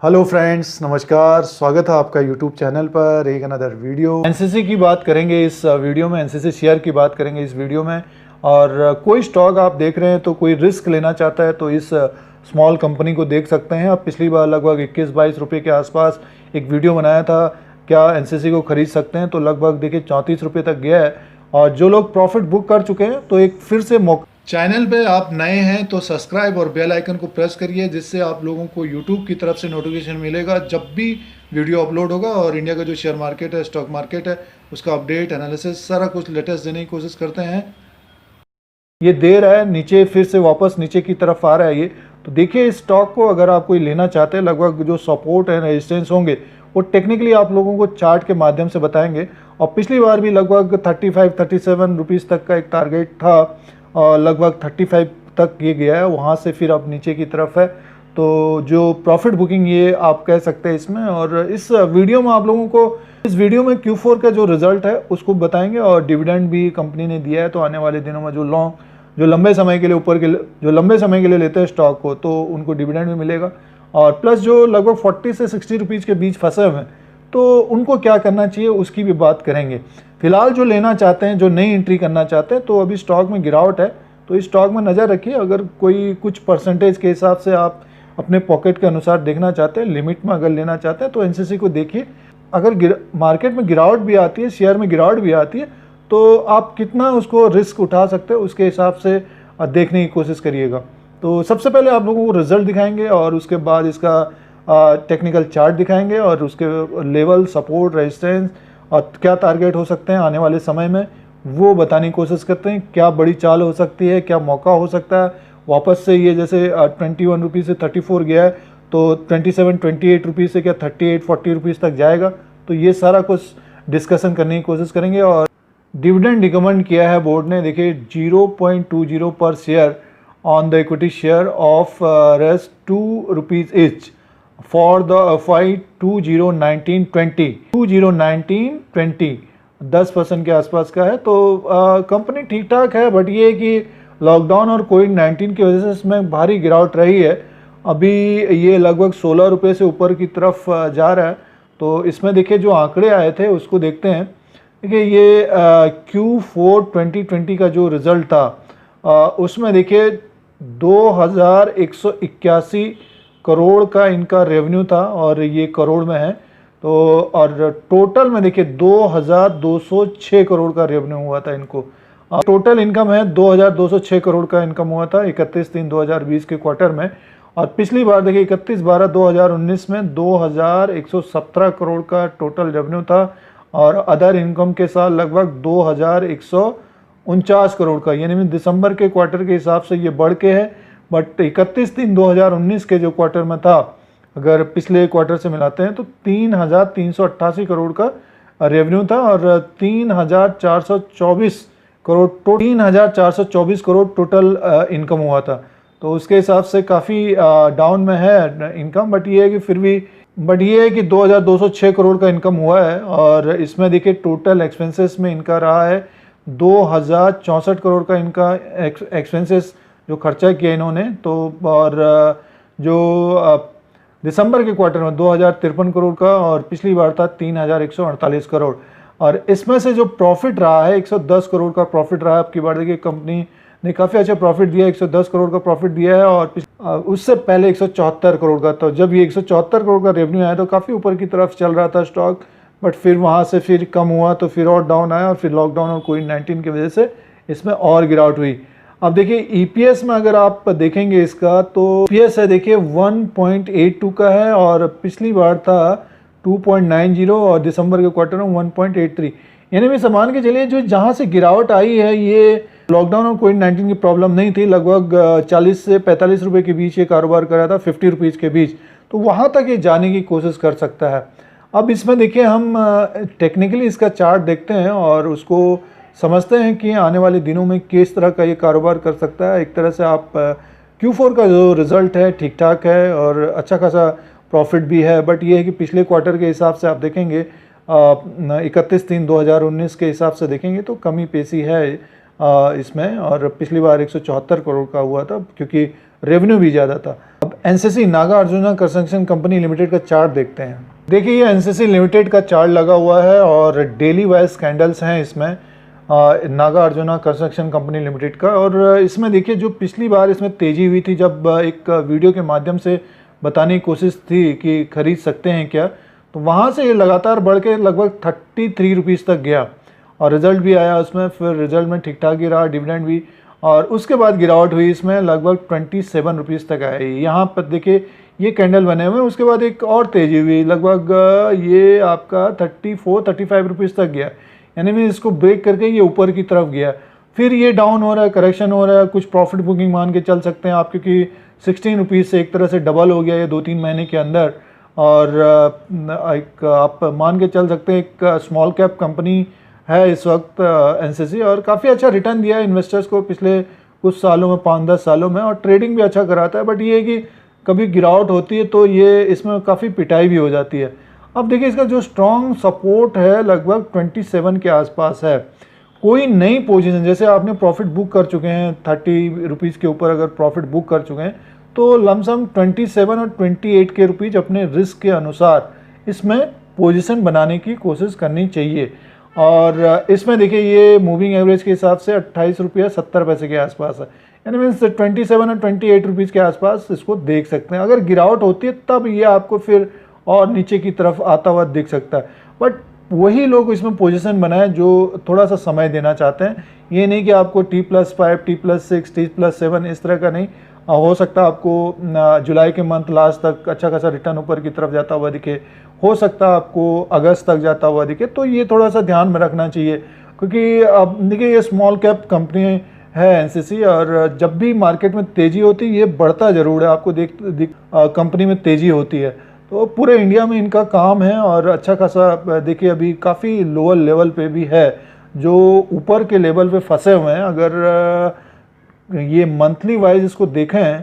Hello friends, नमस्कार। स्वागत है आपका यूट्यूब चैनल पर एक अनदर वीडियो। एनसीसी की बात करेंगे इस वीडियो में, एनसीसी शेयर की बात करेंगे इस वीडियो में। और कोई स्टॉक आप देख रहे हैं तो कोई रिस्क लेना चाहता है तो इस स्मॉल कंपनी को देख सकते हैं। आप पिछली बार लगभग 21-22 रुपये के आसपास एक वीडियो बनाया था, क्या एनसीसी को खरीद सकते हैं, तो लगभग देखिए 34 रुपये तक गया है। और जो लोग प्रॉफिट बुक कर चुके हैं तो एक फिर से मौका। चैनल पे आप नए हैं तो सब्सक्राइब और बेल आइकन को प्रेस करिए, जिससे आप लोगों को यूट्यूब की तरफ से नोटिफिकेशन मिलेगा जब भी वीडियो अपलोड होगा। और इंडिया का जो शेयर मार्केट है, स्टॉक मार्केट है, उसका अपडेट, एनालिसिस सारा कुछ लेटेस्ट देने की कोशिश करते हैं। ये दे रहा है नीचे, फिर से वापस नीचे की तरफ आ रहा है ये। तो देखिए इस स्टॉक को अगर आप कोई लेना चाहते हैं, लगभग जो सपोर्ट एंड रेजिस्टेंस होंगे वो टेक्निकली आप लोगों को चार्ट के माध्यम से बताएंगे। और पिछली बार भी लगभग 35-37 रुपीज़ तक का एक टारगेट था और लगभग 35 तक ये गया है, वहाँ से फिर अब नीचे की तरफ है। तो जो प्रॉफिट बुकिंग ये आप कह सकते हैं इसमें। और इस वीडियो में आप लोगों को इस वीडियो में Q4 का जो रिजल्ट है उसको बताएंगे, और डिविडेंड भी कंपनी ने दिया है। तो आने वाले दिनों में जो लंबे समय के लिए जो लंबे समय के लिए लेते हैं स्टॉक को, तो उनको डिविडेंड भी मिलेगा। और प्लस जो लगभग 40 से 60 रुपीज़ के बीच फंसे हुए हैं तो उनको क्या करना चाहिए उसकी भी बात करेंगे। फिलहाल जो लेना चाहते हैं, जो नई एंट्री करना चाहते हैं, तो अभी स्टॉक में गिरावट है तो इस स्टॉक में नज़र रखिए। अगर कोई कुछ परसेंटेज के हिसाब से आप अपने पॉकेट के अनुसार देखना चाहते हैं, लिमिट में अगर लेना चाहते हैं, तो एनसीसी को देखिए। अगर मार्केट में गिरावट भी आती है, शेयर में गिरावट भी आती है, तो आप कितना उसको रिस्क उठा सकते हैं उसके हिसाब से देखने की कोशिश करिएगा। तो सबसे पहले आप लोगों को रिजल्ट दिखाएंगे और उसके बाद इसका टेक्निकल चार्ट दिखाएंगे और उसके लेवल, सपोर्ट, रेजिस्टेंस और क्या टारगेट हो सकते हैं आने वाले समय में वो बताने की कोशिश करते हैं। क्या बड़ी चाल हो सकती है, क्या मौका हो सकता है वापस से। ये जैसे 21 रुपीज़ से 34 गया है, तो 27-28 रुपीज़ से क्या 38-40 रुपीज़ तक जाएगा। तो ये सारा कुछ डिस्कशन करने की कोशिश करेंगे। और डिविडेंड रिकमेंड किया है बोर्ड ने, देखिए 0.20 पर share on the equity share of rest 2 rupees etch for the fight 2019-20 10% के आसपास का है। तो कंपनी ठीक ठाक है, बट ये है कि लॉकडाउन और कोविड-19 की वजह से इसमें भारी गिरावट रही है। अभी ये लगभग 16 रुपये से ऊपर की तरफ जा रहा है। तो इसमें देखिए जो आंकड़े आए थे उसको देखते हैं। देखिए ये Q4 2020 का जो रिज़ल्ट था उसमें देखिए 2181 करोड़ का इनका रेवेन्यू था, और ये करोड़ में है। तो और टोटल में देखिए 2206 करोड़ का रेवेन्यू हुआ था इनको। टोटल इनकम है 2206 करोड़ का इनकम हुआ था 31/3/2020 के क्वार्टर में। और पिछली बार देखिए 31/12/2019 में 2117 करोड़ का टोटल रेवेन्यू था, और अदर इनकम के साथ लगभग 2149 करोड़ का, यानी दिसंबर के क्वार्टर के हिसाब से ये बढ़ के है। बट 31/3/2019 के जो क्वार्टर में था, अगर पिछले क्वार्टर से मिलाते हैं तो 3388 करोड़ का रेवेन्यू था, और 3424 करोड़ टोटल इनकम हुआ था। तो उसके हिसाब से काफ़ी डाउन में है इनकम। बट ये है कि 2206 करोड़ का इनकम हुआ है। और इसमें देखिए टोटल एक्सपेंसेस में इनका रहा है 2064 करोड़ का इनका एक्सपेंसेस जो खर्चा किया इन्होंने। तो और जो दिसंबर के क्वार्टर में 2053 करोड़ का, और पिछली बार था 3148 करोड़। और इसमें से जो प्रॉफिट रहा है 110 करोड़ का प्रॉफिट रहा है। आपकी बार देखिए कंपनी ने काफ़ी अच्छा प्रॉफिट दिया है, 110 करोड़ का प्रॉफिट दिया है। और उससे पहले 174 करोड़ का। तो जब ये 174 करोड़ का रेवेन्यू आया तो काफ़ी ऊपर की तरफ चल रहा था स्टॉक, बट फिर वहाँ से फिर कम हुआ तो फिर और डाउन आया, और फिर लॉकडाउन और कोविड-19 की वजह से इसमें और गिरावट हुई। अब देखिए ईपीएस में अगर आप देखेंगे इसका, तो ईपीएस है देखिए 1.82 का है, और पिछली बार था 2.90, और दिसंबर के क्वार्टर में 1.83। यानी भी सामान के चलिए जो जहाँ से गिरावट आई है ये लॉकडाउन और कोविड-19 की प्रॉब्लम नहीं थी। लगभग 40 से 45 रुपये के बीच ये कारोबार कर रहा था, 50 रुपीज़ के बीच। तो वहाँ तक ये जाने की कोशिश कर सकता है। अब इसमें देखिए हम टेक्निकली इसका चार्ट देखते हैं और उसको समझते हैं कि आने वाले दिनों में किस तरह का ये कारोबार कर सकता है। एक तरह से आप Q4 का जो रिज़ल्ट है ठीक ठाक है और अच्छा खासा प्रॉफिट भी है। बट ये है कि पिछले क्वार्टर के हिसाब से आप देखेंगे 31/3/2019 के हिसाब से देखेंगे तो कमी पेशी है इसमें। और पिछली बार 174 करोड़ का हुआ था, क्योंकि रेवेन्यू भी ज़्यादा था। अब NCC Nagarjuna construction company limited का चार्ट देखते हैं। देखिए ये एनसीसी लिमिटेड का चार्ट लगा हुआ है और डेली वाइज कैंडल्स हैं इसमें नागार्जुना कंस्ट्रक्शन कंपनी लिमिटेड का। और इसमें देखिए जो पिछली बार इसमें तेज़ी हुई थी, जब एक वीडियो के माध्यम से बताने की कोशिश थी कि खरीद सकते हैं क्या, तो वहाँ से ये लगातार बढ़ के लगभग 33 रुपीज़ तक गया और रिज़ल्ट भी आया उसमें। फिर रिज़ल्ट में ठीक ठाक ही रहा, डिविडेंड भी, और उसके बाद गिरावट हुई इसमें लगभग 27 रुपीज़ तक आया। यहाँ पर देखिए ये कैंडल बने हुए हैं, उसके बाद एक और तेज़ी हुई, लगभग ये आपका 34-35 रुपीज़ तक गया, यानी मैं इसको ब्रेक करके ये ऊपर की तरफ गया। फिर ये डाउन हो रहा है, करेक्शन हो रहा है, कुछ प्रॉफिट बुकिंग मान के चल सकते हैं आप, क्योंकि 16 रुपीज़ से एक तरह से डबल हो गया ये 2-3 महीने के अंदर। और एक आप मान के चल सकते हैं एक स्मॉल कैप कंपनी है इस वक्त एनसीसी, और काफ़ी अच्छा रिटर्न दिया है इन्वेस्टर्स को पिछले कुछ सालों में, 5-10 सालों में, और ट्रेडिंग भी अच्छा कराता है। बट ये है कि कभी गिरावट होती है तो ये इसमें काफ़ी पिटाई भी हो जाती है। अब देखिए इसका जो स्ट्रॉन्ग सपोर्ट है लगभग 27 के आसपास है। कोई नई पोजीशन, जैसे आपने प्रॉफिट बुक कर चुके हैं 30 रुपीज़ के ऊपर अगर प्रॉफिट बुक कर चुके हैं, तो लमसम 27 और 28 के रुपीज़ अपने रिस्क के अनुसार इसमें पोजीशन बनाने की कोशिश करनी चाहिए। और इसमें देखिए ये मूविंग एवरेज के हिसाब से 28 रुपया 70 पैसे के आसपास है, यानी मीन्स 27 और 28 रुपीज़ के आसपास इसको देख सकते हैं। अगर गिरावट होती है तब ये आपको फिर और नीचे की तरफ आता हुआ दिख सकता है। बट वही लोग इसमें पोजीशन बनाएं जो थोड़ा सा समय देना चाहते हैं। ये नहीं कि आपको T+5, T+6, T+7 इस तरह का नहीं हो सकता। आपको जुलाई के मंथ लास्ट तक अच्छा खासा रिटर्न ऊपर की तरफ जाता हुआ दिखे, हो सकता है आपको अगस्त तक जाता हुआ दिखे, तो ये थोड़ा सा ध्यान में रखना चाहिए। क्योंकि अब देखिए ये स्मॉल कैप कंपनी है एनसीसी, और जब भी मार्केट में तेज़ी होती है ये बढ़ता ज़रूर है, आपको कंपनी में तेज़ी होती है। तो पूरे इंडिया में इनका काम है और अच्छा खासा देखिए अभी काफ़ी लोअर लेवल पे भी है, जो ऊपर के लेवल पे फंसे हुए हैं। अगर ये मंथली वाइज इसको देखें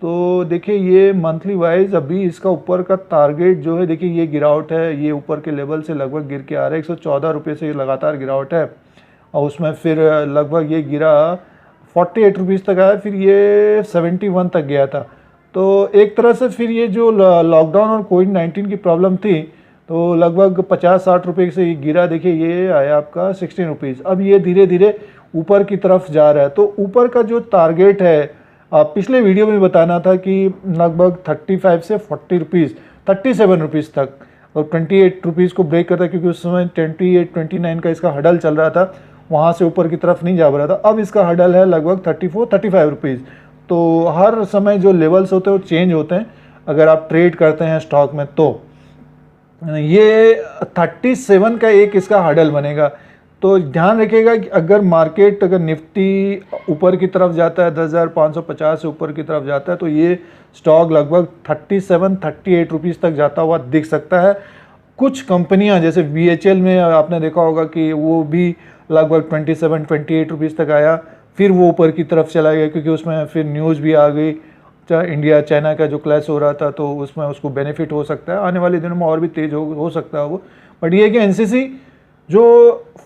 तो देखिए ये मंथली वाइज अभी इसका ऊपर का टारगेट जो है, देखिए ये गिरावट है, ये ऊपर के लेवल से लगभग गिर के आ रहा है। 114 रुपये से ये लगातार गिरावट है, और उसमें फिर लगभग ये गिरा 48 रुपीज़ तक आया, फिर ये 71 तक गया था। तो एक तरह से फिर ये जो लॉकडाउन और कोविड-19 की प्रॉब्लम थी, तो लगभग 50-60 रुपये से ये गिरा। देखिए ये आया आपका 16 रुपीज़। अब ये धीरे धीरे ऊपर की तरफ जा रहा है। तो ऊपर का जो टारगेट है, पिछले वीडियो में बताना था कि लगभग 35 से 40 रुपीज़, 37 रुपीज़ तक, और 28 रुपीज़ को ब्रेक करता है, क्योंकि उस समय 28-29 का इसका हडल चल रहा था, वहाँ से ऊपर की तरफ नहीं जा रहा था। अब इसका हडल है लगभग 34-35 रुपीज़। तो हर समय जो लेवल्स होते हैं वो चेंज होते हैं अगर आप ट्रेड करते हैं स्टॉक में। तो ये 37 का एक इसका हडल बनेगा। तो ध्यान रखिएगा कि अगर मार्केट, अगर निफ्टी ऊपर की तरफ जाता है 10,550 से ऊपर की तरफ जाता है, तो ये स्टॉक लगभग 37-38 रुपीज़ तक जाता हुआ दिख सकता है। कुछ कंपनियां जैसे VHL में आपने देखा होगा कि वो भी लगभग 27-28 रुपीज़ तक आया, फिर वो ऊपर की तरफ चला गया, क्योंकि उसमें फिर न्यूज़ भी आ गई, इंडिया चाइना का जो क्लैश हो रहा था, तो उसमें उसको बेनिफिट हो सकता है। आने वाले दिनों में और भी तेज़ हो सकता है वो। बट ये है कि एनसीसी जो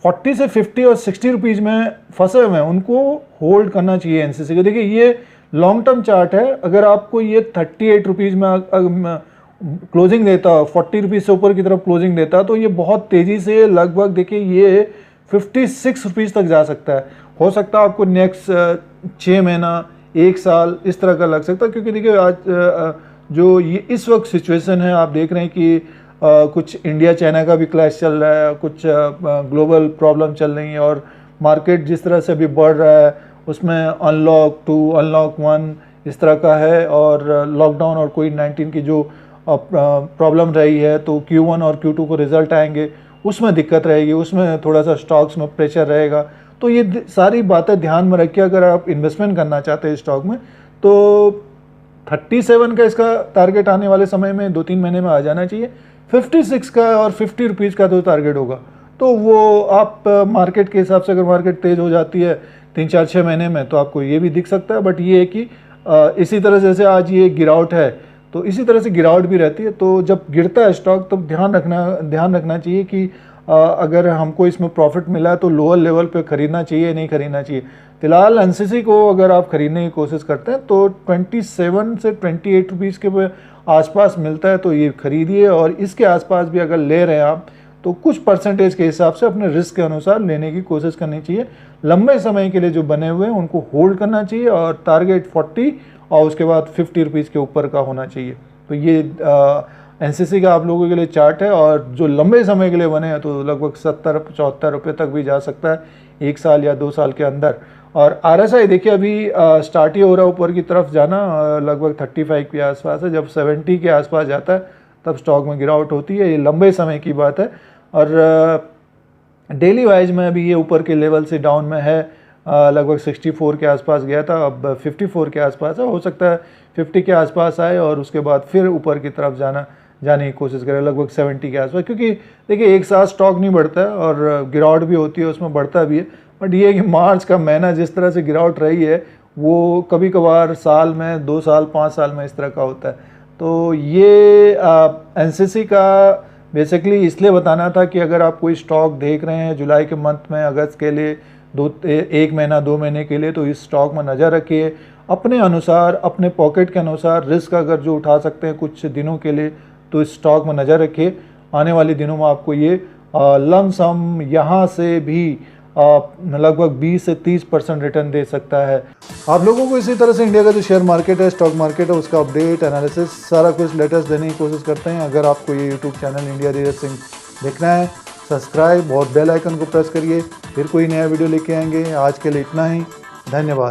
40 से 50 और 60 रुपीज़ में फंसे हुए हैं उनको होल्ड करना चाहिए एनसीसी को। देखिए ये लॉन्ग टर्म चार्ट है, अगर आपको ये 38 रुपीज़ में क्लोजिंग देता, 40 रुपीज़ से ऊपर की तरफ क्लोजिंग देता, तो ये बहुत तेज़ी से लगभग देखिए ये 56 रुपीज़ तक जा सकता है। हो सकता है आपको नेक्स्ट 6 महीना, 1 साल इस तरह का लग सकता है, क्योंकि देखिए आज जो ये इस वक्त सिचुएशन है, आप देख रहे हैं कि कुछ इंडिया चाइना का भी क्लैश चल रहा है, कुछ ग्लोबल प्रॉब्लम चल रही है, और मार्केट जिस तरह से अभी बढ़ रहा है उसमें अनलॉक 2, अनलॉक 1 इस तरह का है, और लॉकडाउन और कोविड-19 की जो प्रॉब्लम रही है, तो Q1 और Q2 को रिजल्ट आएंगे, उसमें दिक्कत रहेगी, उसमें थोड़ा सा स्टॉक्स में प्रेशर रहेगा। तो ये सारी बातें ध्यान में रखिए अगर आप इन्वेस्टमेंट करना चाहते हैं स्टॉक में। तो 37 का इसका टारगेट आने वाले समय में 2-3 महीने में आ जाना चाहिए। 56 का और 50 रुपीज़ का तो टारगेट होगा, तो वो आप मार्केट के हिसाब से, अगर मार्केट तेज़ हो जाती है 3-4-6 महीने में, तो आपको ये भी दिख सकता है। बट ये है कि इसी तरह जैसे आज ये गिरावट है, तो इसी तरह से गिरावट भी रहती है। तो जब गिरता है स्टॉक तब ध्यान रखना चाहिए कि अगर हमको इसमें प्रॉफिट मिला है तो लोअर लेवल पे ख़रीदना चाहिए, नहीं ख़रीदना चाहिए। फ़िलहाल एनसीसी को अगर आप ख़रीदने की कोशिश करते हैं तो 27 से 28 रुपीज़ के आसपास मिलता है, तो ये खरीदिए। और इसके आसपास भी अगर ले रहे हैं आप तो कुछ परसेंटेज के हिसाब से अपने रिस्क के अनुसार लेने की कोशिश करनी चाहिए। लंबे समय के लिए जो बने हुए हैं उनको होल्ड करना चाहिए और टारगेट 40 और उसके बाद 50 रुपीज़ के ऊपर का होना चाहिए। तो ये एनसीसी का आप लोगों के लिए चार्ट है, और जो लंबे समय के लिए बने हैं तो लगभग 70-74 रुपये तक भी जा सकता है 1 साल या 2 साल के अंदर। और आरएसआई देखिए अभी स्टार्ट ही हो रहा है ऊपर की तरफ जाना, लगभग 35 के आसपास है। जब 70 के आसपास जाता है तब स्टॉक में गिरावट होती है, ये लंबे समय की बात है। और डेली वाइज में अभी ये ऊपर के लेवल से डाउन में है, लगभग 64 के आसपास गया था, अब 54 के आसपास है। हो सकता है 50 के आसपास आए और उसके बाद फिर ऊपर की तरफ जाने की कोशिश करें लगभग 70 के आसपास, क्योंकि देखिए एक साथ स्टॉक नहीं बढ़ता है और गिरावट भी होती है, उसमें बढ़ता भी है। बट ये है कि मार्च का महीना जिस तरह से गिरावट रही है वो कभी कभार साल में 2 साल 5 साल में इस तरह का होता है। तो ये एनसीसी का बेसिकली इसलिए बताना था कि अगर आप कोई स्टॉक देख रहे हैं जुलाई के मंथ में, अगस्त के लिए 1 महीना 2 महीने के लिए, तो इस स्टॉक में नज़र रखिए अपने अनुसार, अपने पॉकेट के अनुसार। रिस्क अगर जो उठा सकते हैं कुछ दिनों के लिए तो इस स्टॉक में नज़र रखिए। आने वाले दिनों में आपको ये लमसम यहाँ से भी लगभग 20 से 30% रिटर्न दे सकता है। आप लोगों को इसी तरह से इंडिया का जो शेयर मार्केट है, स्टॉक मार्केट है, उसका अपडेट, एनालिसिस सारा कुछ लेटेस्ट देने की कोशिश करते हैं। अगर आपको ये YouTube channel India Dheeraj Singh देखना है, सब्सक्राइब और बेल आइकन को प्रेस करिए, फिर कोई नया वीडियो लेके आएंगे। आज के लिए इतना ही, धन्यवाद।